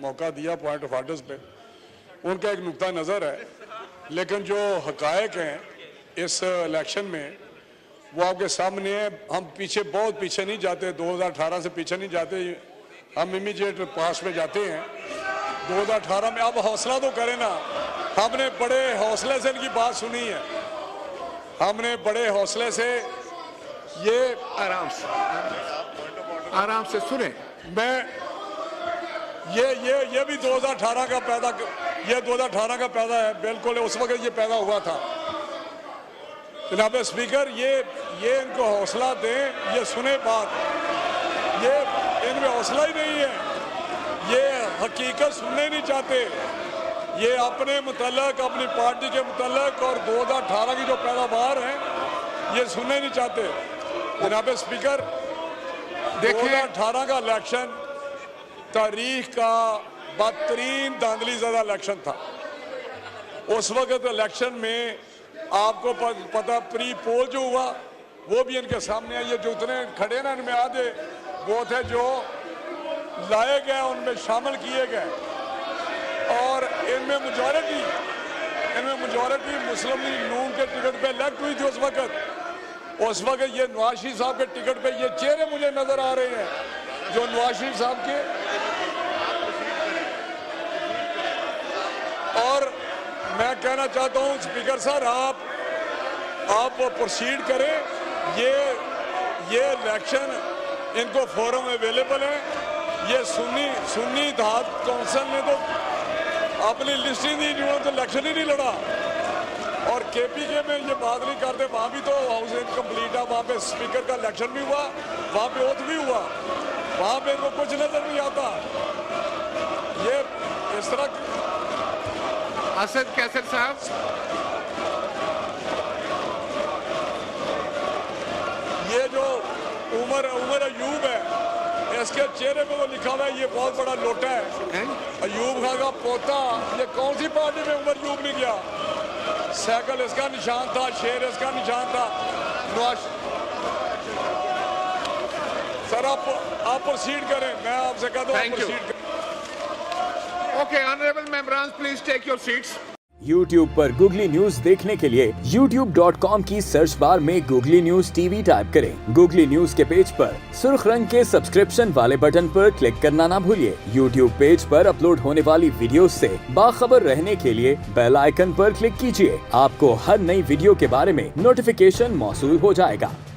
मौका दिया point of orders पे, उनका एक नुक्ता नज़र है, लेकिन जो हकायक हैं इस इलेक्शन में वो आपके सामने है। हम पीछे बहुत पीछे नहीं जाते, 2018 से पीछे नहीं जाते, हम इमीडिएट पास में जाते हैं 2018 में। अब हौसला तो करें ना, हमने बड़े हौसले से इनकी बात सुनी है, हमने बड़े हौसले से ये आराम से सुने। मैं ये भी 2018 का पैदा, ये 2018 का पैदा है, बिल्कुल उस वक्त ये पैदा हुआ था। जनाब स्पीकर, ये इनको हौसला दें, ये सुने बात, ये इनमें हौसला ही नहीं है, ये हकीकत सुनने नहीं चाहते, ये अपने मुतल्लक, अपनी पार्टी के मुतल्लक और 2018 की जो पैदावार है ये सुनने नहीं चाहते। जनाब स्पीकर, 2018 का इलेक्शन तारीख का बदतरीन धांधली ज़्यादा इलेक्शन था। उस वक्त इलेक्शन में आपको पता, प्री पोल जो हुआ वो भी इनके सामने है। ये जो उतने खड़े ना, इनमें आधे वो थे जो लाए गए, उनमें शामिल किए गए, और इनमें मेजॉरिटी मुस्लिम लीग नून के टिकट पे इलेक्ट हुई थी। उस वक्त ये नवाज शरीफ साहब के टिकट पे ये चेहरे मुझे नजर आ रहे हैं जो नवाज शरीफ साहब के, और मैं कहना चाहता हूं स्पीकर सर, आप प्रोसीड करें। ये इलेक्शन इनको फोरम अवेलेबल है। ये सुन्नी इत्तेहाद कौंसिल ने तो अपनी लिस्ट ही दी, जिन्होंने तो इलेक्शन ही नहीं लड़ा, और केपीके में ये बात नहीं करते, वहाँ भी तो हाउस इनकम्प्लीट है, वहाँ पे स्पीकर का इलेक्शन भी हुआ, वहाँ पे ओथ भी हुआ, वहाँ पे इनको कुछ नजर नहीं आता। ये इस तरह असद कैसर साहब, ये जो उमर अयूब है, इसके चेहरे पे तो लिखा हुआ है ये बहुत बड़ा लोटा है। अयूब खान का पोता, ये कौन सी पार्टी में उमर अयूब नहीं गया? साइकिल इसका निशान था, शेर इसका निशान था। सर आप प्रोसीड करें, मैं आपसे कहता हूँ प्रोसीड करें। Okay, honourable members please take your seats. YouTube पर गूगली न्यूज देखने के लिए youtube.com की सर्च बार में गूगली न्यूज टीवी टाइप करें। गूगली न्यूज के पेज पर सुर्ख रंग के सब्सक्रिप्शन वाले बटन पर क्लिक करना ना भूलिए। YouTube पेज पर अपलोड होने वाली वीडियोस से बाखबर रहने के लिए बेल आइकन पर क्लिक कीजिए। आपको हर नई वीडियो के बारे में नोटिफिकेशन मौसूल हो जाएगा।